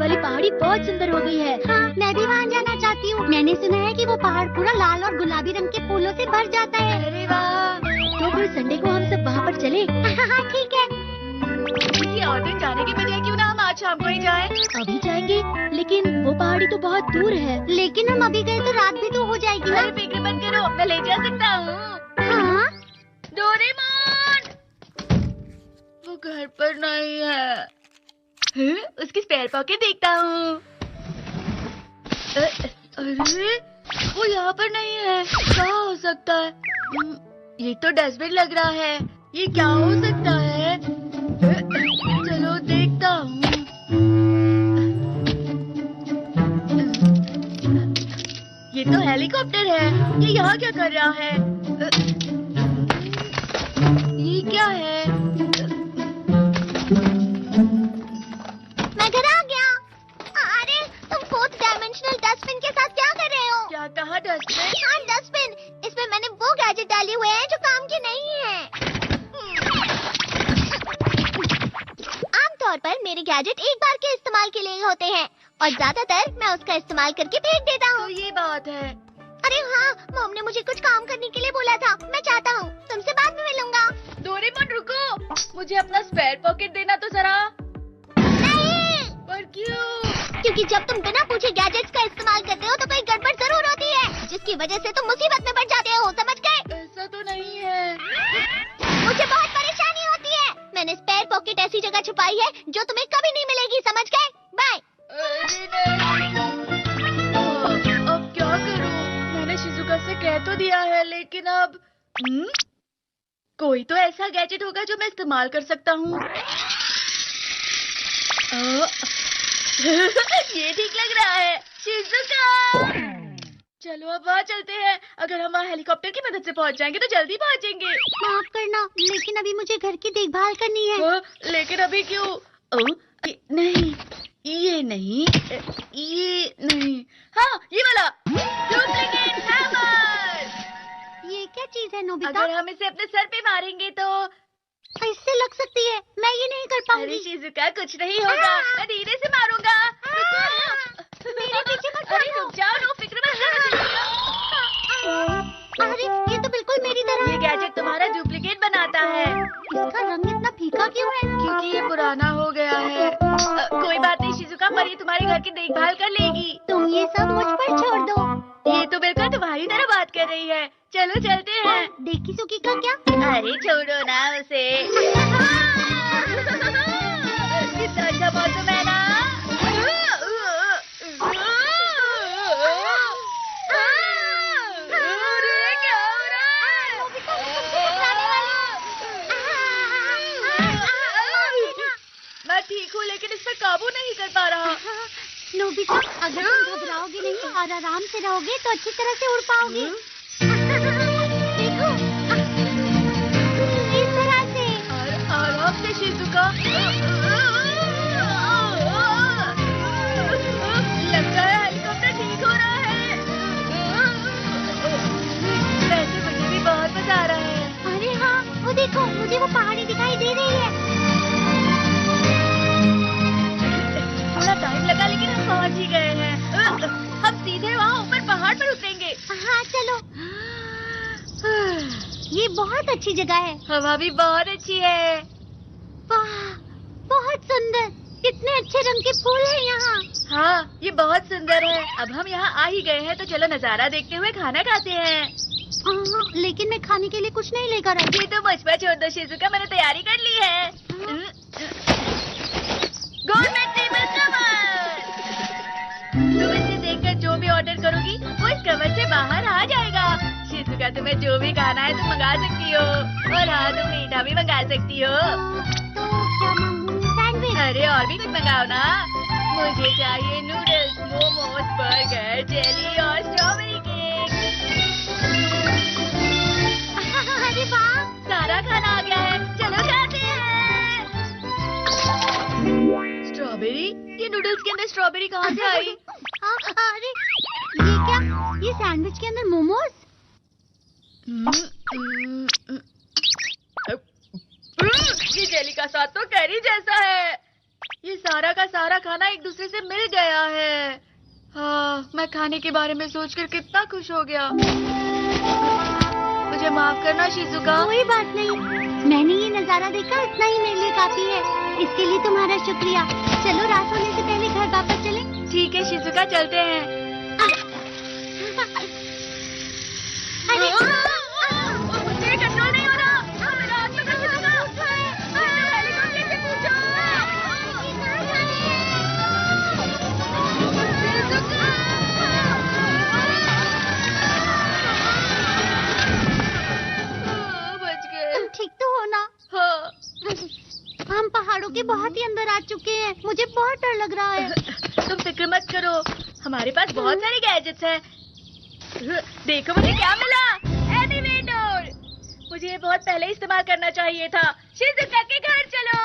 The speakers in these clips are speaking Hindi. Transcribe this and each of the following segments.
वाली पहाड़ी बहुत सुंदर हो गई है। हाँ, मैं भी वहाँ जाना चाहती हूँ। मैंने सुना है कि वो पहाड़ पूरा लाल और गुलाबी रंग के फूलों से भर जाता है। अरे वाह, तो फिर संडे को हम सब वहाँ पर चले। हाँ ठीक है। किसी और दिन जाने की बजाय क्यों ना हम आज शाम को ही जाएं? अभी जाएंगे, लेकिन वो पहाड़ी तो बहुत दूर है। लेकिन हम अभी गए तो रात भी तो हो जाएगी ना। अरे फिक्र मत करो, मैं ले जा सकता हूँ। हाँ? डोरेमोन, वो घर पर नहीं है। उसकी स्पेयर पॉकेट देखता हूँ। अरे वो यहाँ पर नहीं है। क्या हो सकता है? ये तो डस्टबिन लग रहा है। ये क्या हो सकता है? चलो देखता हूँ। ये तो हेलीकॉप्टर है। ये यहाँ क्या कर रहा है? ये क्या है? मैं घर आ गया। अरे तुम फोर्थ डायमेंशनल डस्टबिन के साथ क्या कर रहे हो? क्या कहा डस्टबिन? हाँ डस्टबिन, इसमें मैंने वो गैजेट डाले हुए हैं जो काम के नहीं है। आमतौर पर मेरे गैजेट एक बार के इस्तेमाल के लिए होते हैं और ज्यादातर मैं उसका इस्तेमाल करके फेंक देता तो हूँ। ये बात है। अरे हाँ, मॉम ने मुझे कुछ काम करने के लिए बोला था। मैं चाहता हूँ तुमसे बाद में मिलूंगा। डोरेमोन रुको, मुझे अपना स्पेयर पॉकेट देना तो जरा। नहीं, पर क्यों? क्योंकि जब तुम बिना पूछे गैजेट्स का इस्तेमाल करते हो तो कोई गड़बड़ जरूर होती है, जिसकी वजह से तुम मुसीबत में पड़ जाते हो, समझ गए? ऐसा तो नहीं है। मुझे बहुत परेशानी होती है। मैंने स्पेयर पॉकेट ऐसी जगह छुपाई है जो तुम्हें कभी नहीं मिलेगी, समझ गए? बाय। अरे नहीं। अब क्या करूं? मैंने शिजुका से कह तो दिया है, लेकिन अब कोई तो ऐसा गैजेट होगा जो मैं इस्तेमाल कर सकता हूँ। ये ठीक लग रहा है। शिजुका, चलो अब वहाँ चलते हैं। अगर हम वहाँ हेलीकॉप्टर की मदद से पहुँच जाएंगे तो जल्दी पहुँचेंगे। माफ करना, लेकिन अभी मुझे घर की देखभाल करनी है। लेकिन अभी क्यों? नहीं, ये नहीं, ये नहीं। हाँ, ये वाला डुप्लीकेट हैमर। ये क्या चीज है नोबिता? अगर हम इसे अपने सर पे मारेंगे तो इससे लग सकती है। मैं ये नहीं कर अरे पाऊंगी। शिजुका, कुछ नहीं होगा। मैं धीरे से मारूंगा। मेरे पीछे मत अरे भागो। रुक जाओ, नो फिक्र मत करो शिजुका। अरे ये तो बिल्कुल मेरी तरह ये है। गैजेट तुम्हारा डुप्लीकेट बनाता है। इसका रंग इतना फीका क्यों है? क्योंकि ये पुराना हो गया है। कोई बात नहीं शिजुका, पर ये तुम्हारे घर की देखभाल कर लेगी। तुम ये सब मुझ पर छोड़ दो। ये तो बिल्कुल तुम्हारी तरह बात कर रही है। चलो चलते हैं। देखी सुकी का क्या? अरे छोड़ो ना उसे। कितना अच्छा मौसम है ना। अरे क्या हो रहा है? मैं ठीक हूँ, लेकिन इस पर काबू नहीं कर पा रहा। नोबिता, अगर तुम घबराओगे नहीं और आराम से रहोगे तो अच्छी तरह से उड़ पाओगे। देखो, इस तरह से। आराम से शिजुका। लगता है हेलीकॉप्टर ठीक हो रहा है। वैसे मुझे भी बहुत मजा आ रहा है। अरे हाँ, वो देखो, मुझे वो पहाड़ी दिखाई दे रही है। थोड़ा टाइम लगा, लेकिन हम पहुंच ही गए हैं। हम सीधे वहाँ ऊपर पहाड़ पर उतरेंगे। हाँ चलो। ये बहुत अच्छी जगह है। हवा भी बहुत अच्छी है। वाह, बहुत सुंदर। कितने अच्छे रंग के फूल हैं यहाँ। हाँ, ये बहुत सुंदर है। अब हम यहाँ आ ही गए हैं तो चलो नजारा देखते हुए खाना खाते हैं। हाँ, लेकिन मैं खाने के लिए कुछ नहीं लेकर आई। ये तो मुझ पर छोड़ दो शिजुका, मैंने तैयारी कर ली है। Government table cover. तुम इसे देखकर जो भी ऑर्डर करोगी वो इस कवर से बाहर आ जाएगा। शिजुका, तुम्हें जो भी खाना है तुम मंगा सकती हो। और हाँ, तुम मीठा भी मंगा सकती हो। तो क्या मांगूं? सैंडविच। अरे और भी कुछ मंगाओ ना। मुझे चाहिए नूडल्स, मोमोज, बर्गर, जेली और स्ट्रॉबेरी केक। अरे वाह, सारा खाना आ गया है, चलो खाते हैं। स्ट्रॉबेरी? ये नूडल्स के अंदर स्ट्रॉबेरी कहाँ से आई? अरे ये क्या? ये सैंडविच के अंदर मोमोज? ये जेली का स्वाद तो कैरी जैसा है। ये सारा का सारा खाना एक दूसरे से मिल गया है। हाँ, मैं खाने के बारे में सोचकर कितना खुश हो गया। मुझे माफ करना शिजुका। कोई बात नहीं, मैंने ये नजारा देखा, इतना ही मेरे लिए काफी है। इसके लिए तुम्हारा शुक्रिया। चलो रात होने से पहले घर वापस चलें। ठीक है शिजुका, चलते हैं। अरे मुझे कंट्रोल नहीं हो रहा। मेरा हाथ पकड़ शिजुका। हेलीकॉप्टर से पूछो। बच गए। तुम ठीक तो हो ना? हाँ। हम पहाड़ों के बहुत ही अंदर आ चुके हैं। मुझे बहुत डर लग रहा है। तुम फिक्र मत करो, हमारे पास बहुत सारे गैजेट्स हैं। देखो मुझे क्या मिला, एनिमेटर। मुझे ये बहुत पहले इस्तेमाल करना चाहिए था। शिजुका के घर चलो।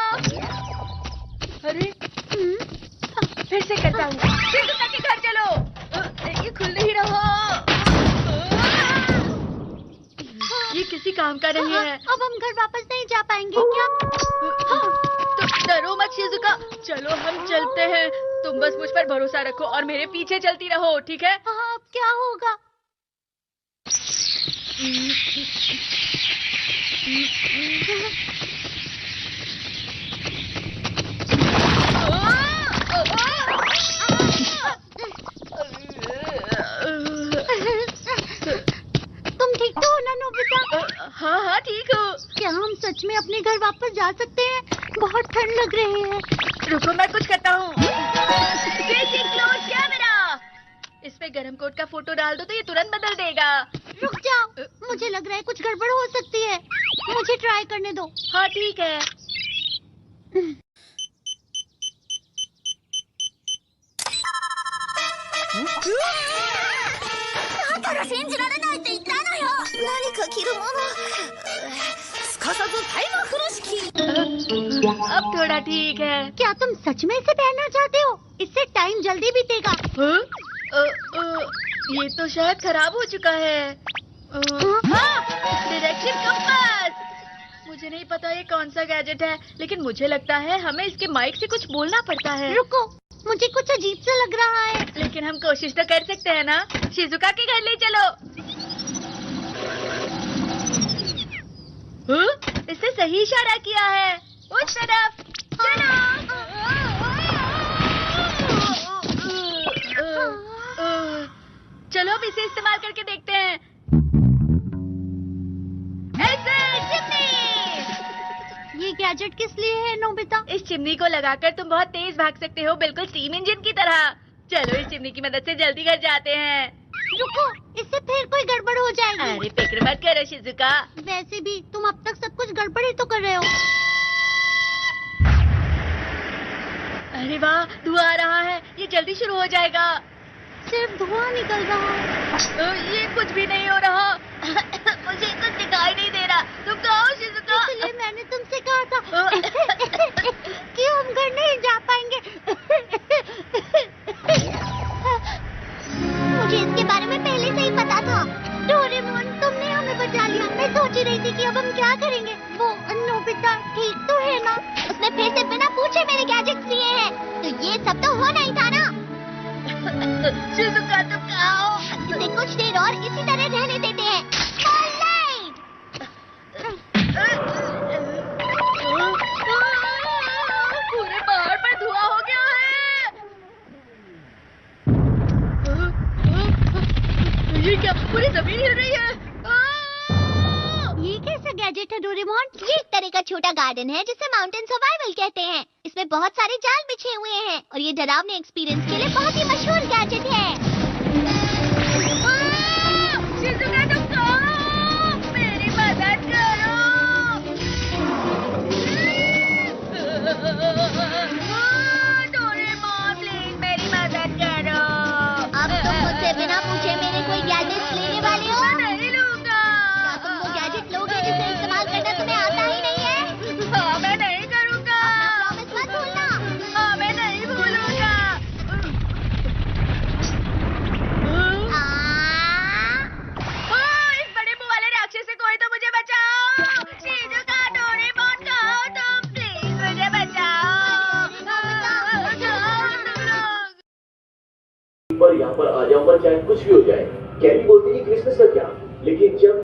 अरे फिर से करता हूँ। शिजुका के घर चलो। ये खुल नहीं रहा। ये किसी काम का नहीं है। अब हम घर वापस नहीं जा पाएंगे क्या? तो डरो मत शिजुका, चलो हम चलते हैं। तुम बस मुझ पर भरोसा रखो और मेरे पीछे चलती रहो, ठीक है? हाँ, अब क्या होगा? तुम ठीक तो हो ना नोबिता? हाँ हाँ ठीक हो। क्या हम सच में अपने घर वापस जा सकते हैं? बहुत ठंड लग रही है। रुको मैं कुछ करता हूँ। कैमरा, इस पे गरम कोट का फोटो डाल दो तो ये तुरंत बदल देगा। रुक जाओ, मुझे लग रहा है कुछ गड़बड़ हो सकती है। मुझे ट्राई करने दो। हाँ ठीक है। अब थोड़ा ठीक है। क्या तुम सच में इसे पहनना चाहते हो? इससे टाइम जल्दी बीतेगा। ये तो शायद खराब हो चुका है। Direction compass. मुझे नहीं पता ये कौन सा गैजेट है, लेकिन मुझे लगता है हमें इसके माइक से कुछ बोलना पड़ता है। रुको, मुझे कुछ अजीब सा लग रहा है। लेकिन हम कोशिश तो कर सकते हैं ना। शिजुका के घर ले चलो। इससे सही इशारा किया है, उस तरफ चलो। चलो अब इसे इस्तेमाल करके देखते हैं। ऐसे चिमनी। ये गैजेट किस लिए है नोबिता? इस चिमनी को लगाकर तुम बहुत तेज भाग सकते हो, बिल्कुल स्टीम इंजन की तरह। चलो इस चिमनी की मदद से जल्दी घर जाते हैं। रुको, इससे फिर कोई गड़बड़ हो जाएगी। अरे फिक्र मत करो शिजुका। वैसे भी तुम अब तक सब कुछ गड़बड़ ही तो कर रहे हो। अरे वाह, धुआं आ रहा है। ये जल्दी शुरू हो जाएगा। सिर्फ धुआं निकल रहा है। ये कुछ भी नहीं हो रहा। मुझे कुछ दिखाई नहीं दे रहा। तुम कहो शिजुका। इसलिए मैंने तुमसे कहा था कि हम घर नहीं जा पाएंगे। मुझे इसके बारे में पहले से ही पता था। डोरेमोन, तुमने हमें बचा लिया। मैं सोच ही रही थी कि अब हम क्या करेंगे। वो नोबिता ठीक तो है ना? उसने फिर से बिना पूछे मेरे गैजेट्स लिए हैं, तो ये सब तो होना ही था ना। शिजुका तुम कहो। इसे कुछ देर और इसी तरह रहने देते हैं। पूरे पहाड़ पर धुआं हो गया है। ये क्या, पूरी जमीन हिल रही है। ये कैसा गैजेट है डोरेमोन? ये एक तरह का छोटा गार्डन है जिसे माउंटेन सर्वाइवल कहते हैं। इसमें बहुत सारे जाल बिछे हुए हैं और ये डरावने एक्सपीरियंस के लिए बहुत ही मशहूर गैजेट है। शिजुका तुम कहो, मेरी मदद करो। डोरेमोन प्लीज मेरी मदद करो। अब तुम मुझसे बिना पूछे मेरे कोई गैजेट लेने वाले हो? मैं नहीं लूंगा। क्या तुम वो गैजेट लोगे जिसे इस्तेमाल करना तुम्हें आता ही नहीं है? हाँ मैं नहीं करूँगा। प्रॉमिस मत भूलना। हाँ मैं नहीं भूलूंगा। पर यहाँ पर आ जाऊंगा चाहे कुछ भी हो जाए। कैरी बोलती कि क्रिसमस का क्या, लेकिन जब